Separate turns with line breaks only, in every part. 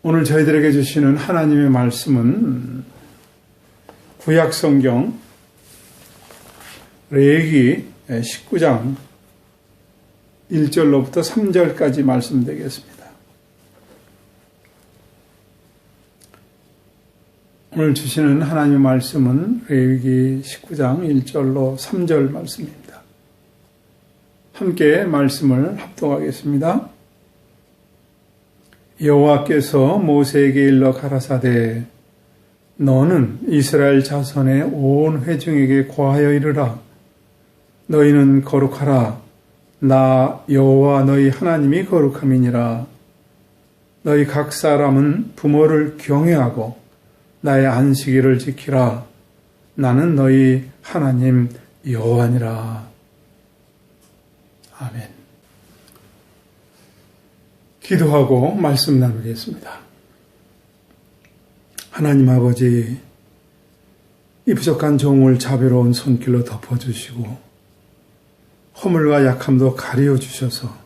오늘 저희들에게 주시는 하나님의 말씀은 구약성경 레위기 19장 1절로부터 3절까지 말씀되겠습니다. 오늘 주시는 하나님의 말씀은 레위기 19장 1절로 3절 말씀입니다. 함께 말씀을 합독하겠습니다. 여호와께서 모세에게 일러 가라사대 너는 이스라엘 자손의 온 회중에게 고하여 이르라. 너희는 거룩하라. 나 여호와 너희 하나님이 거룩함이니라. 너희 각 사람은 부모를 경외하고 나의 안식일을 지키라. 나는 너희 하나님 여호와니라. 아멘. 기도하고 말씀 나누겠습니다. 하나님 아버지, 이 부족한 종을 자비로운 손길로 덮어주시고 허물과 약함도 가리워 주셔서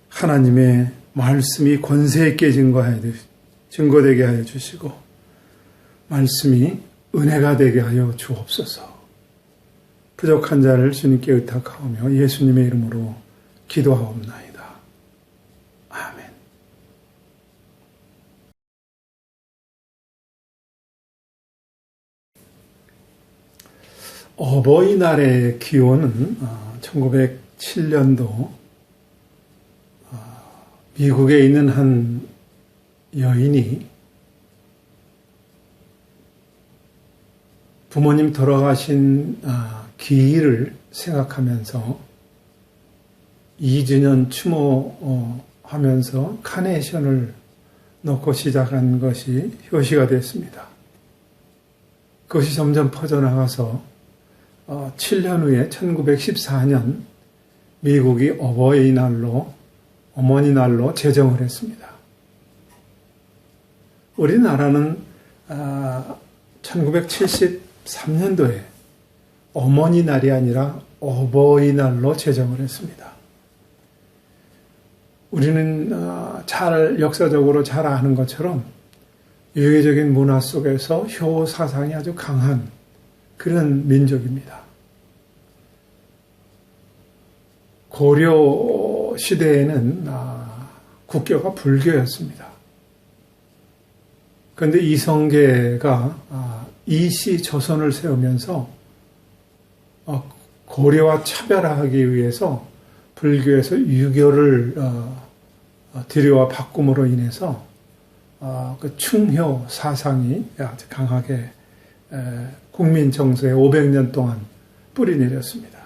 하나님의 말씀이 권세 있게 증거되게 하여 주시고 말씀이 은혜가 되게 하여 주옵소서. 부족한 자를 주님께 의탁하오며 예수님의 이름으로 기도하옵나이다. 아멘. 어버이날의 기원은 1907년도 미국에 있는 한 여인이 부모님 돌아가신 기일을 생각하면서 2주년 추모하면서 카네이션을 놓고 시작한 것이 효시가 됐습니다. 그것이 점점 퍼져나가서 7년 후에 1914년 미국이 어머니날로 제정을 했습니다. 우리나라는 1973년도에 어머니날이 아니라 어버이날로 제정을 했습니다. 우리는 역사적으로 잘 아는 것처럼 유교적인 문화 속에서 효 사상이 아주 강한 그런 민족입니다. 고려 시대에는 국교가 불교였습니다. 그런데 이성계가 이시 조선을 세우면서 고려와 차별화하기 위해서 불교에서 유교를 들여와 바꿈으로 인해서 그 충효 사상이 아주 강하게 국민 정서에 500년 동안 뿌리 내렸습니다.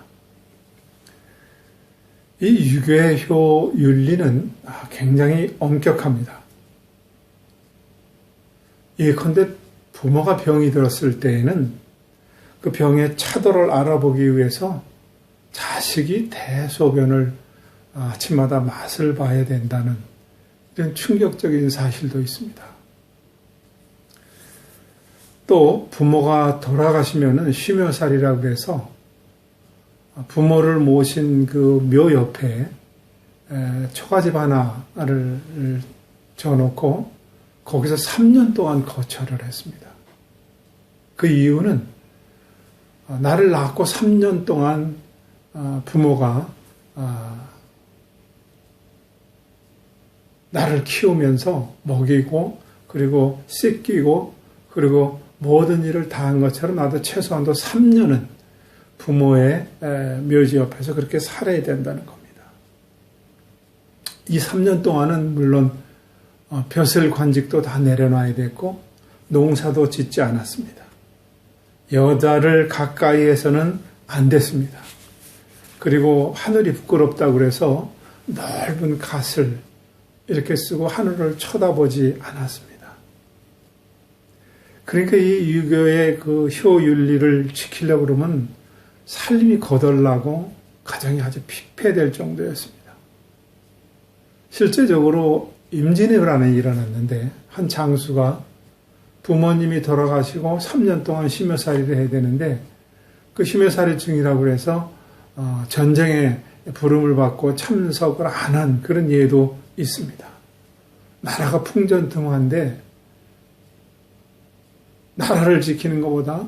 이 유교의 효윤리는 굉장히 엄격합니다. 예컨대 부모가 병이 들었을 때에는 그 병의 차도를 알아보기 위해서 자식이 대소변을 아침마다 맛을 봐야 된다는 이런 충격적인 사실도 있습니다. 또 부모가 돌아가시면은 쉬묘살이라고 해서 부모를 모신 그 묘 옆에 초가집 하나를 져놓고 거기서 3년 동안 거처를 했습니다. 그 이유는 나를 낳고 3년 동안 부모가 나를 키우면서 먹이고 그리고 씻기고 그리고 모든 일을 다 한 것처럼 나도 최소한도 3년은 부모의 묘지 옆에서 그렇게 살아야 된다는 겁니다. 이 3년 동안은 물론 벼슬 관직도 다 내려놔야 됐고 농사도 짓지 않았습니다. 여자를 가까이에서는 안 됐습니다. 그리고 하늘이 부끄럽다고 그래서 넓은 갓을 이렇게 쓰고 하늘을 쳐다보지 않았습니다. 그러니까 이 유교의 그 효윤리를 지키려고 그러면 살림이 거덜나고 가정이 아주 피폐될 정도였습니다. 실제적으로 임진왜란이 일어났는데 한 장수가 부모님이 돌아가시고 3년 동안 심여살이를 해야 되는데 그 심여살이 중이라고 해서 전쟁에 부름을 받고 참석을 안 한 그런 예도 있습니다. 나라가 풍전등화인데 나라를 지키는 것보다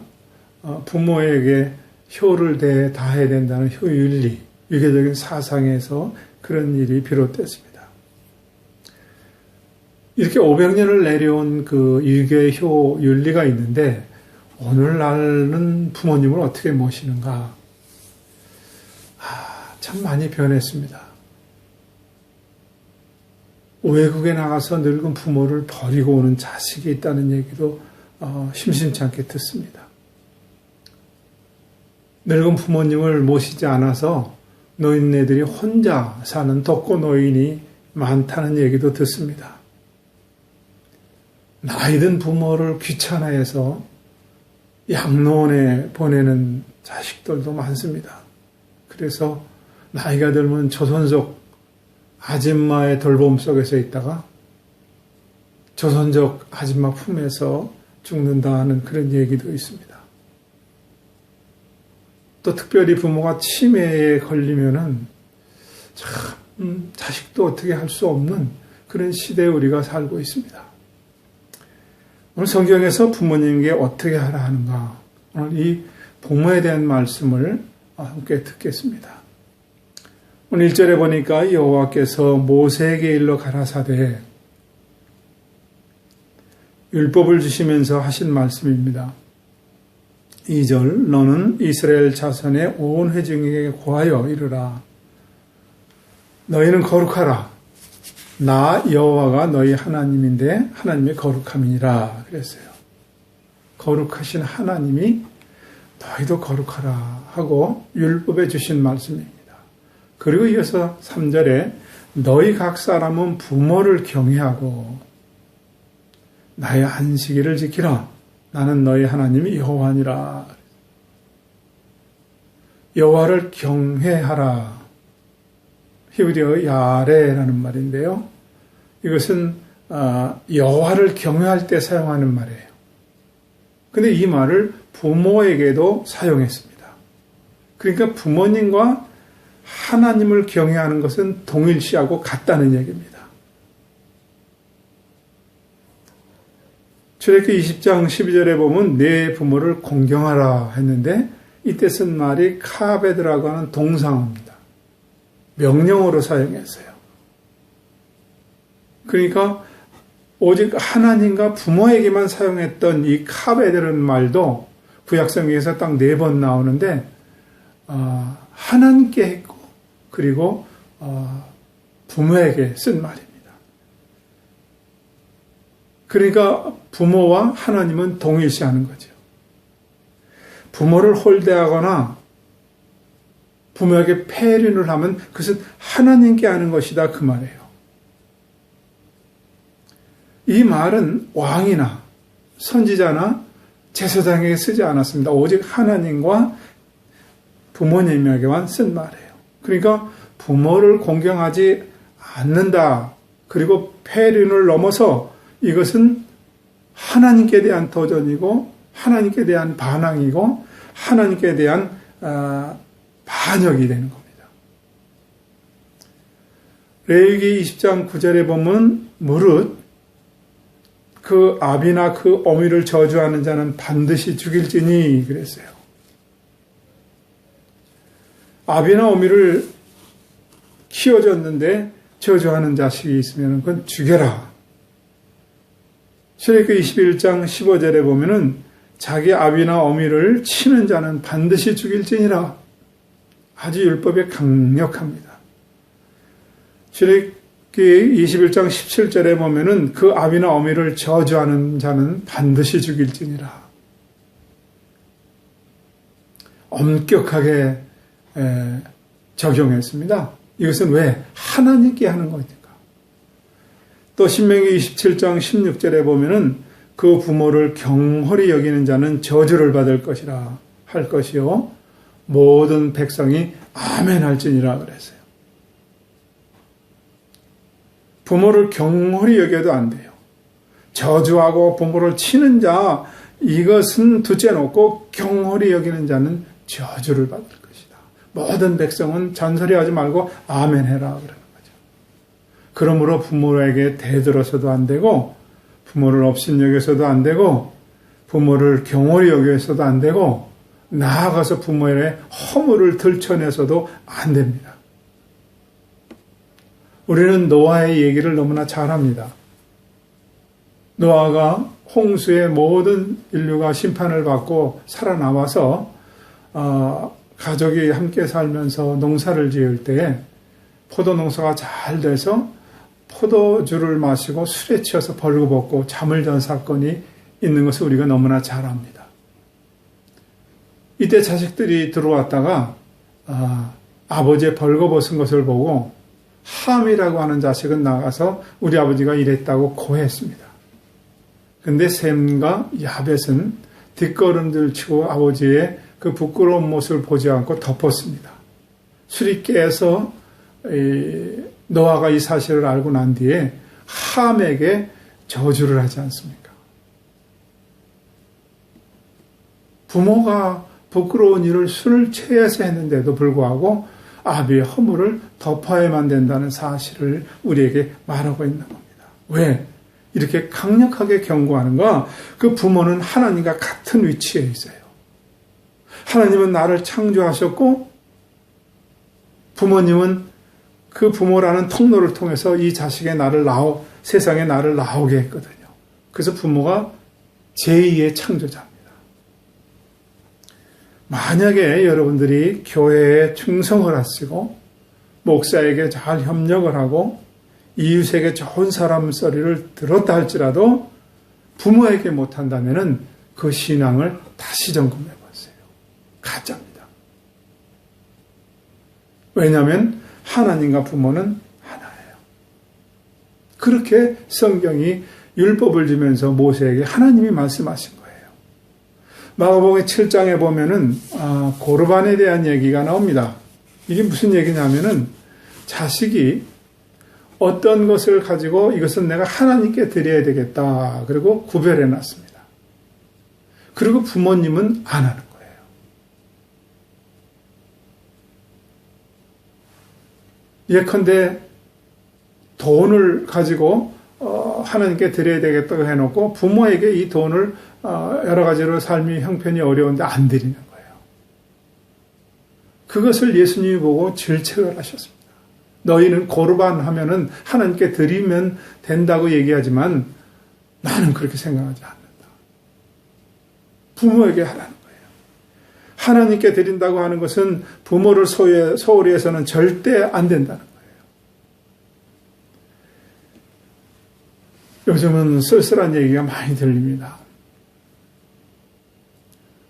부모에게 효를 다해야 된다는 효윤리, 유교적인 사상에서 그런 일이 비롯됐습니다. 이렇게 500년을 내려온 그 유교의 효윤리가 있는데 오늘날은 부모님을 어떻게 모시는가? 참 많이 변했습니다. 외국에 나가서 늙은 부모를 버리고 오는 자식이 있다는 얘기도 심심치 않게 듣습니다. 늙은 부모님을 모시지 않아서 노인네들이 혼자 사는 독거 노인이 많다는 얘기도 듣습니다. 나이든 부모를 귀찮아해서 양로원에 보내는 자식들도 많습니다. 그래서 나이가 들면 조선족 아줌마의 돌봄 속에서 있다가 조선족 아줌마 품에서 죽는다는 그런 얘기도 있습니다. 또 특별히 부모가 치매에 걸리면은 참 자식도 어떻게 할 수 없는 그런 시대에 우리가 살고 있습니다. 오늘 성경에서 부모님에게 어떻게 하라 하는가? 오늘 이 부모에 대한 말씀을 함께 듣겠습니다. 오늘 1절에 보니까 여호와께서 모세에게 일러 가라사대 율법을 주시면서 하신 말씀입니다. 2절 너는 이스라엘 자손의 온 회중에게 고하여 이르라. 너희는 거룩하라. 나 여호와가 너희 하나님인데 하나님의 거룩함이니라 그랬어요. 거룩하신 하나님이 너희도 거룩하라 하고 율법에 주신 말씀입니다. 그리고 이어서 3절에 너희 각 사람은 부모를 경외하고 나의 안식일을 지키라. 나는 너희 하나님이 여호와니라. 여호와를 경외하라. 히브리어 야레라는 말인데요. 이것은 여호와를 경외할 때 사용하는 말이에요. 근데 이 말을 부모에게도 사용했습니다. 그러니까 부모님과 하나님을 경외하는 것은 동일시하고 같다는 얘기입니다. 출애굽기 20장 12절에 보면 내 부모를 공경하라 했는데 이때 쓴 말이 카베드라고 하는 동사입니다. 명령어로 사용했어요. 그러니까 오직 하나님과 부모에게만 사용했던 이 카베드라는 말도 구약성경에서 딱 4번 나오는데 하나님께 했고 그리고 부모에게 쓴 말입니다. 그러니까 부모와 하나님은 동일시하는 거죠. 부모를 홀대하거나 부모에게 폐륜을 하면 그것은 하나님께 하는 것이다 그 말이에요. 이 말은 왕이나 선지자나 제사장에게 쓰지 않았습니다. 오직 하나님과 부모님에게만 쓴 말이에요. 그러니까 부모를 공경하지 않는다. 그리고 폐륜을 넘어서 이것은 하나님께 대한 도전이고 하나님께 대한 반항이고 하나님께 대한 반역이 되는 겁니다. 레위기 20장 9절에 보면 무릇 그 아비나 그 어미를 저주하는 자는 반드시 죽일지니 그랬어요. 아비나 어미를 키워줬는데 저주하는 자식이 있으면 그건 죽여라. 출애굽기 21장 15절에 보면은 자기 아비나 어미를 치는 자는 반드시 죽일지니라. 아주 율법에 강력합니다. 출애굽기 21장 17절에 보면은 그 아비나 어미를 저주하는 자는 반드시 죽일지니라. 엄격하게 적용했습니다. 이것은 왜? 하나님께 하는 거니까. 또 신명기 27장 16절에 보면은 그 부모를 경홀히 여기는 자는 저주를 받을 것이라 할 것이요 모든 백성이 아멘 할지니라 그랬어요. 부모를 경홀히 여겨도 안 돼요. 저주하고 부모를 치는 자 이것은 둘째 놓고 경홀히 여기는 자는 저주를 받을 것이다. 모든 백성은 잔소리하지 말고 아멘 해라 그러는 거죠. 그러므로 부모에게 대들어서도 안 되고, 부모를 업신여겨서도 안 되고, 부모를 경홀히 여겨서도 안 되고, 나아가서 부모의 허물을 들춰내서도 안 됩니다. 우리는 노아의 얘기를 너무나 잘합니다. 노아가 홍수의 모든 인류가 심판을 받고 살아남아서 가족이 함께 살면서 농사를 지을 때에 포도 농사가 잘 돼서 포도주를 마시고 술에 취해서 벌거벗고 잠을 잔 사건이 있는 것을 우리가 너무나 잘 압니다. 이때 자식들이 들어왔다가 아버지의 벌거벗은 것을 보고 함이라고 하는 자식은 나가서 우리 아버지가 이랬다고 고했습니다. 근데 셈과 야벳은 뒷걸음질 치고 아버지의 그 부끄러운 모습을 보지 않고 덮었습니다. 술이 깨서 노아가 이 사실을 알고 난 뒤에 함에게 저주를 하지 않습니까? 부모가 부끄러운 일을 술을 취해서 했는데도 불구하고 아비의 허물을 덮어야만 된다는 사실을 우리에게 말하고 있는 겁니다. 왜? 이렇게 강력하게 경고하는가? 그 부모는 하나님과 같은 위치에 있어요. 하나님은 나를 창조하셨고 부모님은 그 부모라는 통로를 통해서 이 자식의 세상에 나를 나오게 했거든요. 그래서 부모가 제2의 창조자입니다. 만약에 여러분들이 교회에 충성을 하시고 목사에게 잘 협력을 하고 이웃에게 좋은 사람 소리를 들었다 할지라도 부모에게 못한다면 그 신앙을 다시 점검해 보세요. 가짜입니다. 왜냐하면 하나님과 부모는 하나예요. 그렇게 성경이 율법을 주면서 모세에게 하나님이 말씀하신 거예요. 마가복음 7장에 보면은 고르반에 대한 얘기가 나옵니다. 이게 무슨 얘기냐면은 자식이 어떤 것을 가지고 이것은 내가 하나님께 드려야 되겠다. 그리고 구별해 놨습니다. 그리고 부모님은 안 하는 거예요. 예컨대 돈을 가지고 하나님께 드려야 되겠다고 해놓고 부모에게 이 돈을 여러 가지로 삶이 형편이 어려운데 안 드리는 거예요. 그것을 예수님이 보고 질책을 하셨습니다. 너희는 고르반 하면은 하나님께 드리면 된다고 얘기하지만 나는 그렇게 생각하지 않는다. 부모에게 하라는 거예요. 하나님께 드린다고 하는 것은 부모를 소홀히 해서는 절대 안 된다는 거예요. 요즘은 쓸쓸한 얘기가 많이 들립니다.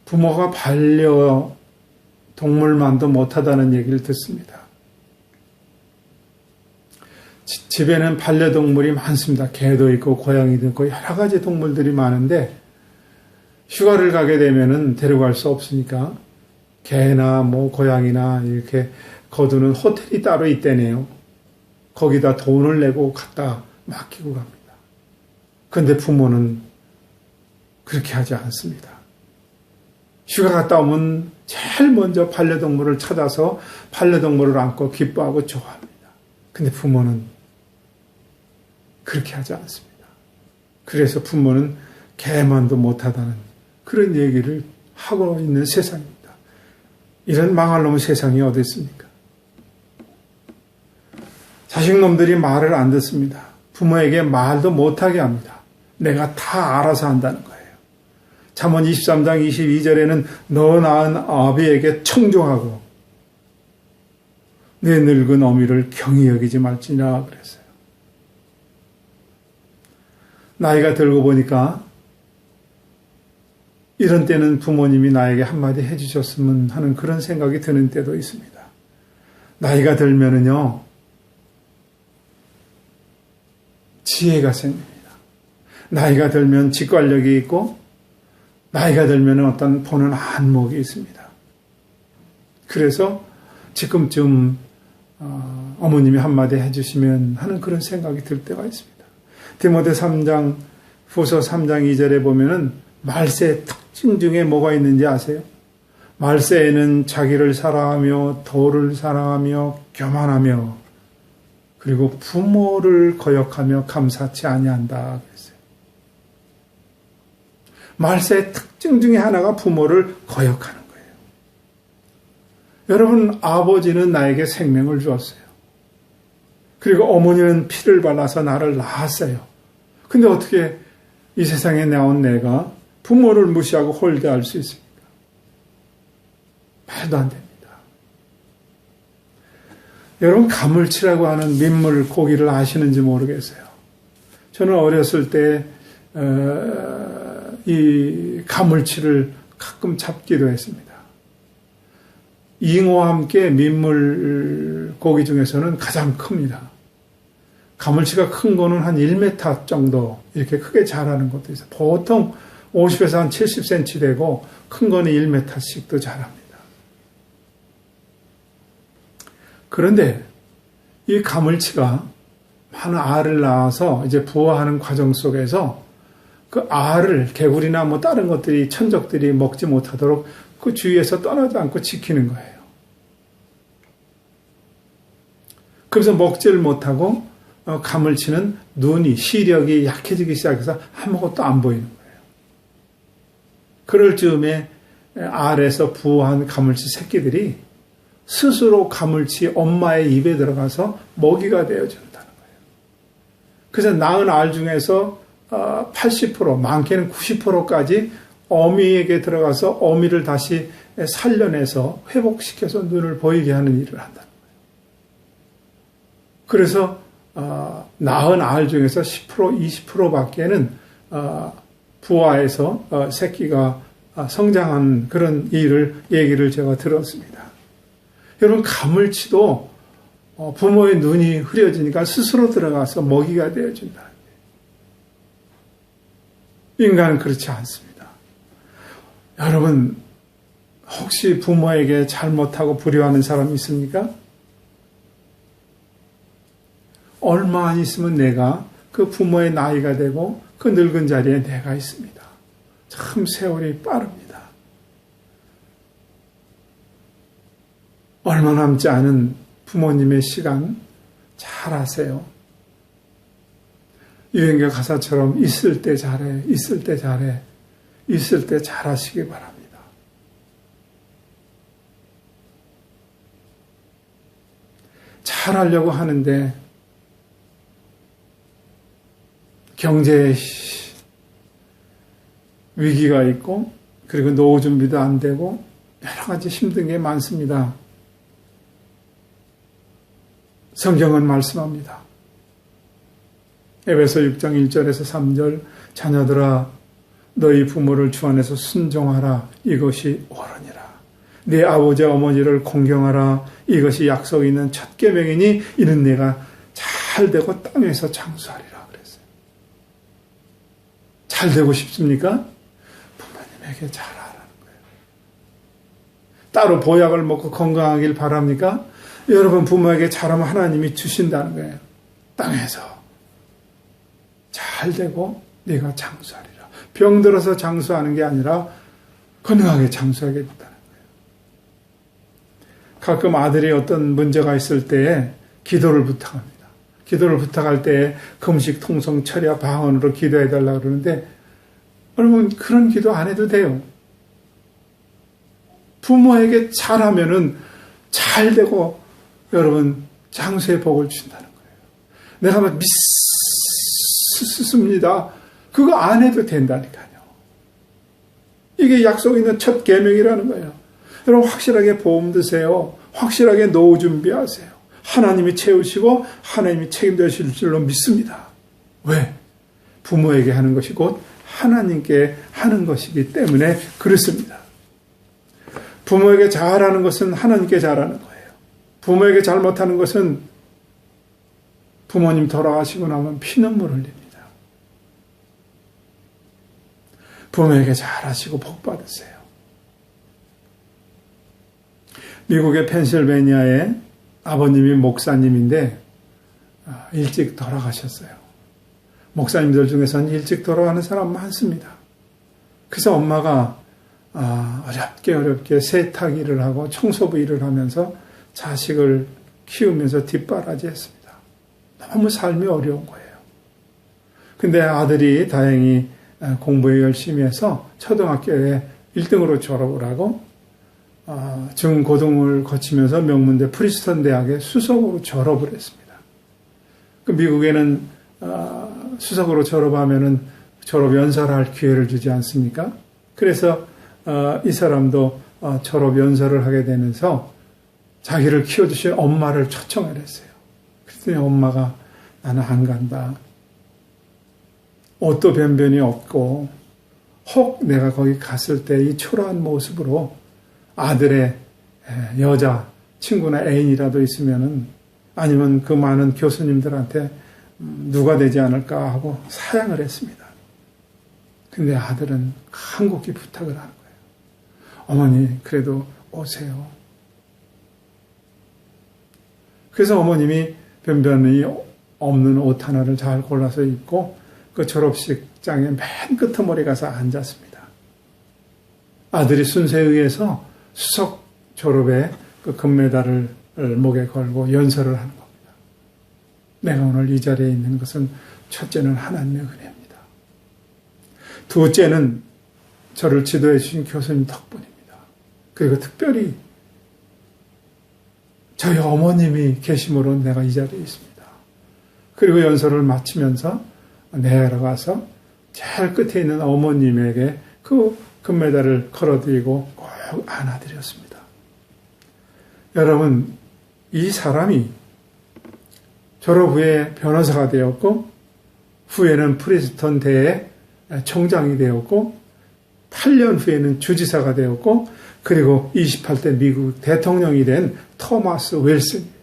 부모가 반려동물만도 못하다는 얘기를 듣습니다. 집에는 반려동물이 많습니다. 개도 있고 고양이도 있고 여러 가지 동물들이 많은데 휴가를 가게 되면은 데려갈 수 없으니까 개나 고양이나 이렇게 거두는 호텔이 따로 있대네요. 거기다 돈을 내고 갖다 맡기고 갑니다. 그런데 부모는 그렇게 하지 않습니다. 휴가 갔다 오면 제일 먼저 반려동물을 찾아서 반려동물을 안고 기뻐하고 좋아합니다. 근데 부모는 그렇게 하지 않습니다. 그래서 부모는 개만도 못하다는 그런 얘기를 하고 있는 세상입니다. 이런 망할 놈의 세상이 어디 있습니까? 자식놈들이 말을 안 듣습니다. 부모에게 말도 못하게 합니다. 내가 다 알아서 한다는 거예요. 잠언 23장 22절에는 너 낳은 아비에게 청종하고 내 늙은 어미를 경히 여기지 말지니라 그랬어요. 나이가 들고 보니까 이런 때는 부모님이 나에게 한마디 해주셨으면 하는 그런 생각이 드는 때도 있습니다. 나이가 들면은요, 지혜가 생깁니다. 나이가 들면 직관력이 있고, 나이가 들면 어떤 보는 안목이 있습니다. 그래서 지금쯤 어머님이 한마디 해주시면 하는 그런 생각이 들 때가 있습니다. 디모데 3장, 후서 3장 2절에 보면은 말세의 특징 중에 뭐가 있는지 아세요? 말세에는 자기를 사랑하며 도를 사랑하며 교만하며 그리고 부모를 거역하며 감사치 아니한다 그랬어요. 말세의 특징 중에 하나가 부모를 거역하는 거예요. 여러분, 아버지는 나에게 생명을 주었어요. 그리고 어머니는 피를 발라서 나를 낳았어요. 근데 어떻게 이 세상에 나온 내가 부모를 무시하고 홀대할 수 있습니까? 말도 안 됩니다. 여러분, 가물치라고 하는 민물 고기를 아시는지 모르겠어요. 저는 어렸을 때 이 가물치를 가끔 잡기도 했습니다. 잉어와 함께 민물 고기 중에서는 가장 큽니다. 가물치가 큰 거는 한 1m 정도 이렇게 크게 자라는 것도 있어요. 보통 50에서 한 70cm 되고 큰 거는 1m씩도 자랍니다. 그런데 이 가물치가 많은 알을 낳아서 이제 부화하는 과정 속에서 그 알을 개구리나 뭐 다른 것들이 천적들이 먹지 못하도록 그 주위에서 떠나지 않고 지키는 거예요. 그래서 먹지를 못하고 가물치는 눈이 시력이 약해지기 시작해서 아무것도 안 보이는 거예요. 그럴 즈음에 알에서 부화한 가물치 새끼들이 스스로 가물치 엄마의 입에 들어가서 먹이가 되어준다는 거예요. 그래서 낳은 알 중에서 80%, 많게는 90%까지 어미에게 들어가서 어미를 다시 살려내서 회복시켜서 눈을 보이게 하는 일을 한다는 거예요. 그래서 낳은 알 중에서 10%, 20%밖에는 부화해서 새끼가 성장한 그런 얘기를 제가 들었습니다. 여러분, 가물치도 부모의 눈이 흐려지니까 스스로 들어가서 먹이가 되어준다. 인간은 그렇지 않습니다. 여러분, 혹시 부모에게 잘못하고 불효하는 사람이 있습니까? 얼마 안 있으면 내가 그 부모의 나이가 되고 그 늙은 자리에 내가 있습니다. 참 세월이 빠릅니다. 얼마 남지 않은 부모님의 시간 잘 아세요. 유행가 가사처럼 있을 때 잘해, 있을 때 잘해, 있을 때 잘하시기 바랍니다. 잘하려고 하는데 경제 위기가 있고 그리고 노후 준비도 안 되고 여러 가지 힘든 게 많습니다. 성경은 말씀합니다. 에베소 6장 1절에서 3절 자녀들아 너희 부모를 주 안에서 순종하라 이것이 옳으니라. 네 아버지 어머니를 공경하라 이것이 약속 있는 첫 계명이니 이는 내가 잘되고 땅에서 장수하리라 그랬어요. 잘되고 싶습니까? 부모님에게 잘하라는 거예요. 따로 보약을 먹고 건강하길 바랍니까? 여러분 부모에게 잘하면 하나님이 주신다는 거예요. 땅에서 잘되고 네가 장수하리라. 병들어서 장수하는 게 아니라 건강하게 장수하게 된다는 거예요. 가끔 아들이 어떤 문제가 있을 때에 기도를 부탁합니다. 기도를 부탁할 때에 금식, 통성, 철야, 방언으로 기도해달라고 그러는데 여러분 그런 기도 안 해도 돼요. 부모에게 잘하면은 잘되고 여러분 장수의 복을 준다는 거예요. 내가 막 믿습니다. 그거 안 해도 된다니까요. 이게 약속 있는 첫 계명이라는 거예요. 여러분 확실하게 보험 드세요. 확실하게 노후 준비하세요. 하나님이 채우시고 하나님이 책임져 주실 줄로 믿습니다. 왜? 부모에게 하는 것이 곧 하나님께 하는 것이기 때문에 그렇습니다. 부모에게 잘하는 것은 하나님께 잘하는 거예요. 부모에게 잘못하는 것은 부모님 돌아가시고 나면 피눈물 흘립니다. 부모에게 잘하시고 복 받으세요. 미국의 펜실베니아에 아버님이 목사님인데 일찍 돌아가셨어요. 목사님들 중에서는 일찍 돌아가는 사람 많습니다. 그래서 엄마가 어렵게 세탁 일을 하고 청소부 일을 하면서 자식을 키우면서 뒷바라지 했습니다. 너무 삶이 어려운 거예요. 근데 아들이 다행히 공부에 열심히 해서 초등학교에 1등으로 졸업을 하고 중고등을 거치면서 명문대 프린스턴 대학에 수석으로 졸업을 했습니다. 그 미국에는 수석으로 졸업하면은 졸업 연설을 할 기회를 주지 않습니까? 그래서 이 사람도 졸업 연설을 하게 되면서 자기를 키워주신 엄마를 초청을 했어요. 그랬더니 엄마가 나는 안 간다. 옷도 변변이 없고 혹 내가 거기 갔을 때 이 초라한 모습으로 아들의 여자 친구나 애인이라도 있으면은 아니면 그 많은 교수님들한테 누가 되지 않을까 하고 사양을 했습니다. 근데 아들은 간곡히 부탁을 하는 거예요. 어머니 그래도 오세요. 그래서 어머님이 변변이 없는 옷 하나를 잘 골라서 입고 그 졸업식장에 맨 끄트머리 가서 앉았습니다. 아들이 순서에 의해서 수석 졸업에 그 금메달을 목에 걸고 연설을 하는 겁니다. 내가 오늘 이 자리에 있는 것은 첫째는 하나님의 은혜입니다. 둘째는 저를 지도해 주신 교수님 덕분입니다. 그리고 특별히 저희 어머님이 계심으로 내가 이 자리에 있습니다. 그리고 연설을 마치면서 내려가서 제일 끝에 있는 어머님에게 그 금메달을 걸어드리고 꼭 안아드렸습니다. 여러분, 이 사람이 졸업 후에 변호사가 되었고 후에는 프린스턴 대의 총장이 되었고 8년 후에는 주지사가 되었고 그리고 28대 미국 대통령이 된 토마스 윌슨입니다.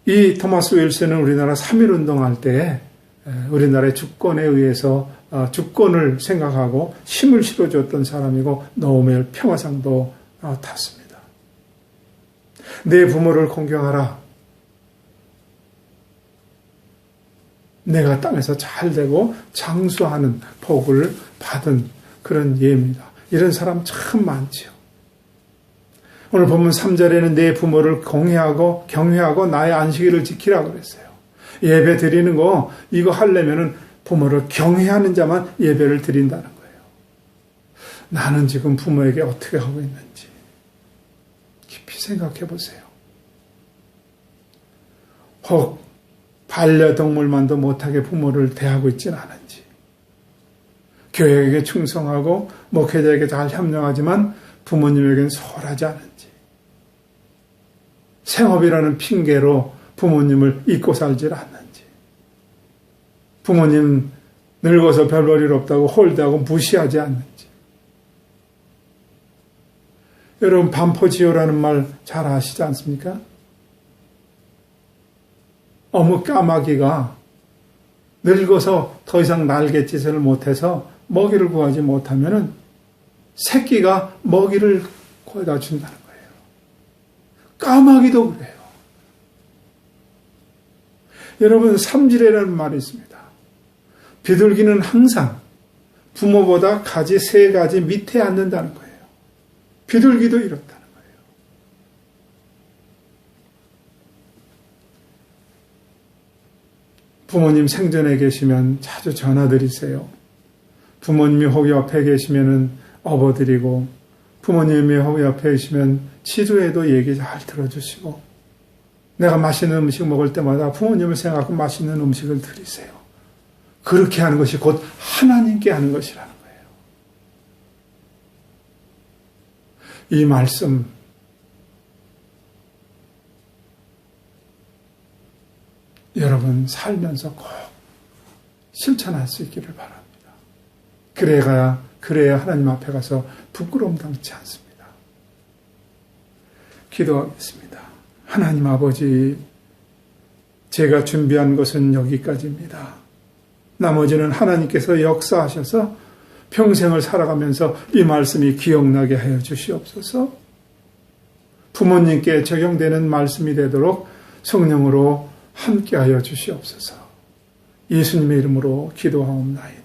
이 토마스 윌슨은 우리나라 3.1운동 할 때 우리나라의 주권에 의해서 주권을 생각하고 힘을 실어줬던 사람이고 노벨 평화상도 탔습니다. 내 부모를 공경하라. 내가 땅에서 잘 되고 장수하는 복을 받은 그런 예입니다. 이런 사람 참 많지요. 오늘 본문 3절에는 내 부모를 공회하고 경외하고 나의 안식일을 지키라고 그랬어요. 예배 드리는 거 이거 하려면은 부모를 경외하는 자만 예배를 드린다는 거예요. 나는 지금 부모에게 어떻게 하고 있는지 깊이 생각해 보세요. 혹 반려동물만도 못하게 부모를 대하고 있지는 않은지, 교회에게 충성하고 목회자에게 잘 협력하지만 부모님에게는 소홀하지 않은지, 생업이라는 핑계로 부모님을 잊고 살질 않는지, 부모님 늙어서 별 볼 일 없다고 홀대하고 무시하지 않는지. 여러분 반포지효라는 말 잘 아시지 않습니까? 어묵 까마귀가 늙어서 더 이상 날갯짓을 못해서 먹이를 구하지 못하면은 새끼가 먹이를 거기다 준다는 거예요. 까마귀도 그래요. 여러분 삼지레라는 말이 있습니다. 비둘기는 항상 부모보다 가지 3가지 밑에 앉는다는 거예요. 비둘기도 이렇다는 거예요. 부모님 생전에 계시면 자주 전화드리세요. 부모님이 혹 옆에 계시면 업어드리고, 부모님이 혹 옆에 계시면 치료에도 얘기 잘 들어주시고, 내가 맛있는 음식 먹을 때마다 부모님을 생각하고 맛있는 음식을 드리세요. 그렇게 하는 것이 곧 하나님께 하는 것이라는 거예요. 이 말씀 여러분 살면서 꼭 실천할 수 있기를 바랍니다. 그래야 하나님 앞에 가서 부끄러움 당치 않습니다. 기도하겠습니다. 하나님 아버지, 제가 준비한 것은 여기까지입니다. 나머지는 하나님께서 역사하셔서 평생을 살아가면서 이 말씀이 기억나게 하여 주시옵소서. 부모님께 적용되는 말씀이 되도록 성령으로 함께하여 주시옵소서. 예수님의 이름으로 기도하옵나이다.